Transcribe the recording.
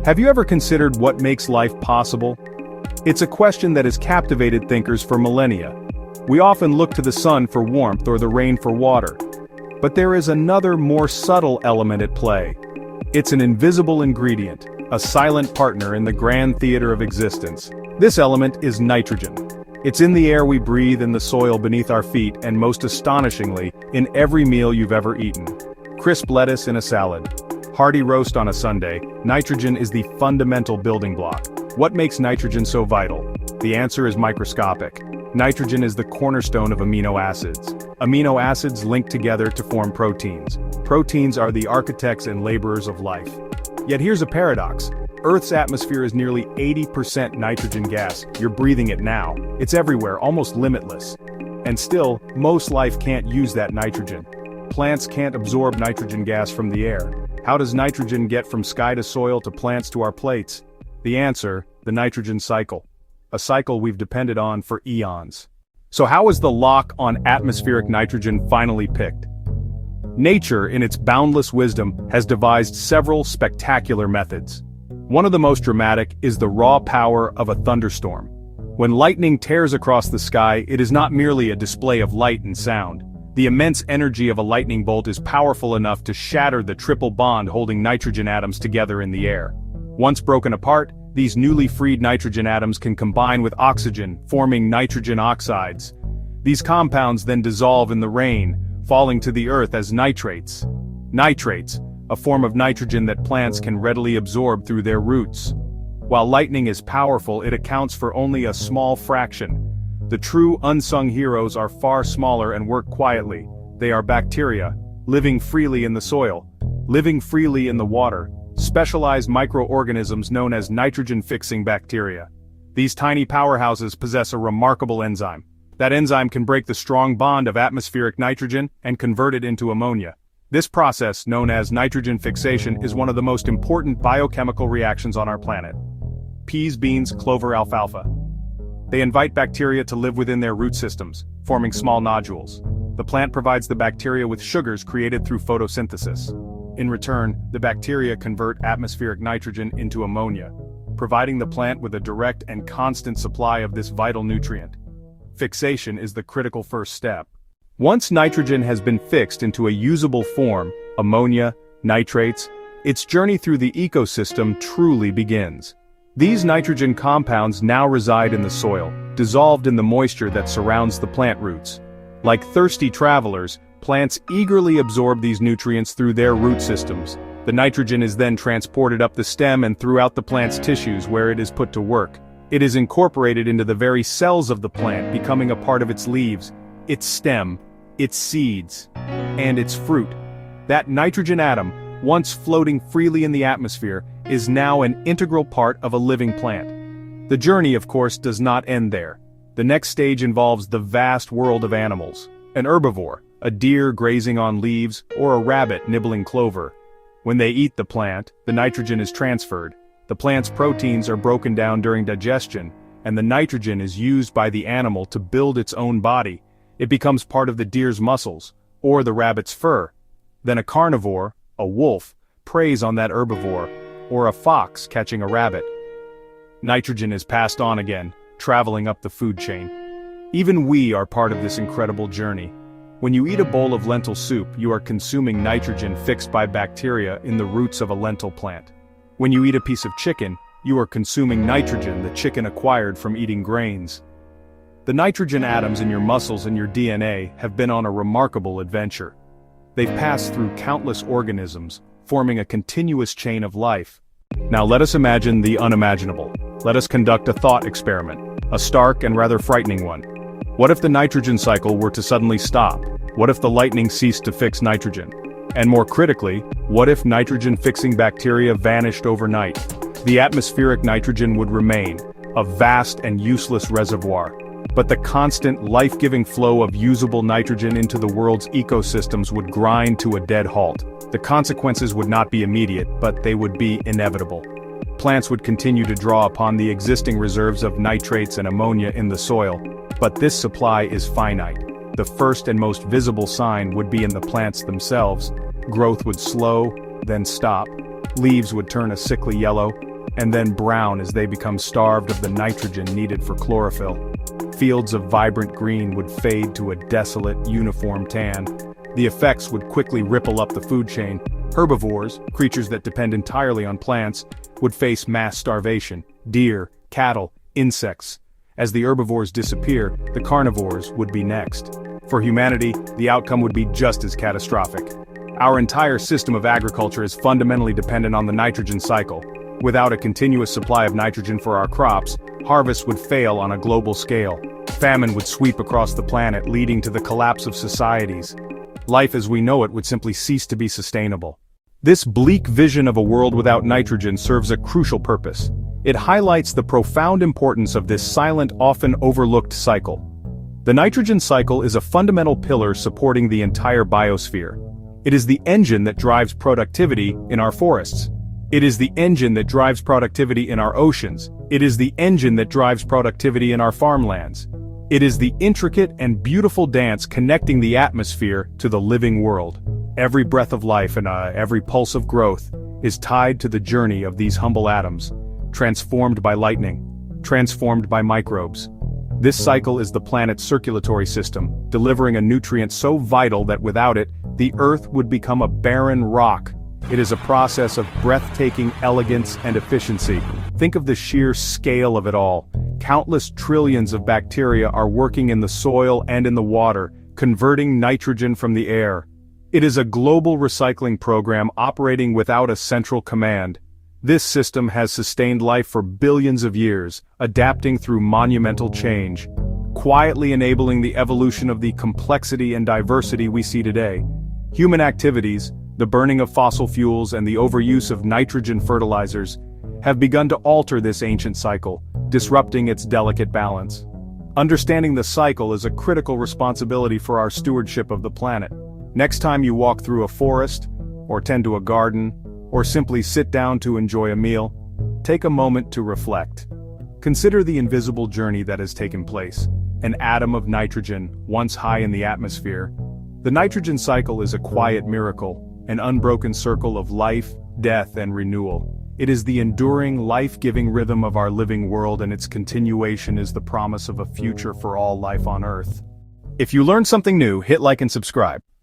Have you ever considered what makes life possible? It's a question that has captivated thinkers for millennia. We often look to the sun for warmth or the rain for water. But there is another, more subtle element at play. It's an invisible ingredient, a silent partner in the grand theater of existence. This element is nitrogen. It's in the air we breathe, in the soil beneath our feet, and most astonishingly, in every meal you've ever eaten. Crisp lettuce in a salad, hearty roast on a Sunday, nitrogen is the fundamental building block. What makes nitrogen so vital? The answer is microscopic. Nitrogen is the cornerstone of amino acids. Amino acids link together to form proteins. Proteins are the architects and laborers of life. Yet here's a paradox. Earth's atmosphere is nearly 80% nitrogen gas. You're breathing it now. It's everywhere, almost limitless. And still, most life can't use that nitrogen. Plants can't absorb nitrogen gas from the air. How does nitrogen get from sky to soil to plants to our plates? The answer, the nitrogen cycle. A cycle we've depended on for eons. So how is the lock on atmospheric nitrogen finally picked? Nature, in its boundless wisdom, has devised several spectacular methods. One of the most dramatic is the raw power of a thunderstorm. When lightning tears across the sky, it is not merely a display of light and sound. The immense energy of a lightning bolt is powerful enough to shatter the triple bond holding nitrogen atoms together in the air. Once broken apart, these newly freed nitrogen atoms can combine with oxygen, forming nitrogen oxides. These compounds then dissolve in the rain, falling to the earth as nitrates. Nitrates, a form of nitrogen that plants can readily absorb through their roots. While lightning is powerful, it accounts for only a small fraction. The true unsung heroes are far smaller and work quietly. They are bacteria, living freely in the soil, living freely in the water, specialized microorganisms known as nitrogen-fixing bacteria. These tiny powerhouses possess a remarkable enzyme. That enzyme can break the strong bond of atmospheric nitrogen and convert it into ammonia. This process, known as nitrogen fixation, is one of the most important biochemical reactions on our planet. Peas, beans, clover, alfalfa. They invite bacteria to live within their root systems, forming small nodules. The plant provides the bacteria with sugars created through photosynthesis. In return, the bacteria convert atmospheric nitrogen into ammonia, providing the plant with a direct and constant supply of this vital nutrient. Fixation is the critical first step. Once nitrogen has been fixed into a usable form, ammonia, nitrates, its journey through the ecosystem truly begins. These nitrogen compounds now reside in the soil, dissolved in the moisture that surrounds the plant roots. Like thirsty travelers, plants eagerly absorb these nutrients through their root systems. The nitrogen is then transported up the stem and throughout the plant's tissues where it is put to work. It is incorporated into the very cells of the plant, becoming a part of its leaves, its stem, its seeds, and its fruit. That nitrogen atom, once floating freely in the atmosphere, is now an integral part of a living plant. The journey, of course, does not end there. The next stage involves the vast world of animals. An herbivore, a deer grazing on leaves, or a rabbit nibbling clover. When they eat the plant, the nitrogen is transferred. The plant's proteins are broken down during digestion, and the nitrogen is used by the animal to build its own body. It becomes part of the deer's muscles, or the rabbit's fur. Then a carnivore, a wolf, preys on that herbivore, or a fox catching a rabbit. Nitrogen is passed on again, traveling up the food chain. Even we are part of this incredible journey. When you eat a bowl of lentil soup, you are consuming nitrogen fixed by bacteria in the roots of a lentil plant. When you eat a piece of chicken, you are consuming nitrogen the chicken acquired from eating grains. The nitrogen atoms in your muscles and your DNA have been on a remarkable adventure. They've passed through countless organisms, forming a continuous chain of life. Now let us imagine the unimaginable. Let us conduct a thought experiment, a stark and rather frightening one. What if the nitrogen cycle were to suddenly stop? What if the lightning ceased to fix nitrogen? And more critically, what if nitrogen-fixing bacteria vanished overnight? The atmospheric nitrogen would remain, a vast and useless reservoir. But the constant, life-giving flow of usable nitrogen into the world's ecosystems would grind to a dead halt. The consequences would not be immediate, but they would be inevitable. Plants would continue to draw upon the existing reserves of nitrates and ammonia in the soil, but this supply is finite. The first and most visible sign would be in the plants themselves. Growth would slow, then stop. Leaves would turn a sickly yellow, and then brown as they become starved of the nitrogen needed for chlorophyll. Fields of vibrant green would fade to a desolate, uniform tan. The effects would quickly ripple up the food chain. Herbivores, creatures that depend entirely on plants, would face mass starvation. Deer, cattle, insects. As the herbivores disappear, the carnivores would be next. For humanity, the outcome would be just as catastrophic. Our entire system of agriculture is fundamentally dependent on the nitrogen cycle. Without a continuous supply of nitrogen for our crops, harvests would fail on a global scale. Famine would sweep across the planet, leading to the collapse of societies. Life as we know it would simply cease to be sustainable. This bleak vision of a world without nitrogen serves a crucial purpose. It highlights the profound importance of this silent, often overlooked cycle. The nitrogen cycle is a fundamental pillar supporting the entire biosphere. It is the engine that drives productivity in our forests. It is the engine that drives productivity in our oceans. It is the engine that drives productivity in our farmlands. It is the intricate and beautiful dance connecting the atmosphere to the living world. Every breath of life and every pulse of growth is tied to the journey of these humble atoms, transformed by lightning, transformed by microbes. This cycle is the planet's circulatory system, delivering a nutrient so vital that without it, the Earth would become a barren rock. It is a process of breathtaking elegance and efficiency. Think of the sheer scale of it all. Countless trillions of bacteria are working in the soil and in the water, converting nitrogen from the air. It is a global recycling program operating without a central command. This system has sustained life for billions of years, adapting through monumental change, quietly enabling the evolution of the complexity and diversity we see today. Human activities, the burning of fossil fuels and the overuse of nitrogen fertilizers, have begun to alter this ancient cycle, disrupting its delicate balance. Understanding the cycle is a critical responsibility for our stewardship of the planet. Next time you walk through a forest, or tend to a garden, or simply sit down to enjoy a meal, take a moment to reflect. Consider the invisible journey that has taken place. An atom of nitrogen, once high in the atmosphere. The nitrogen cycle is a quiet miracle, an unbroken circle of life, death, and renewal. It is the enduring, life-giving rhythm of our living world, and its continuation is the promise of a future for all life on Earth. If you learned something new, hit like and subscribe.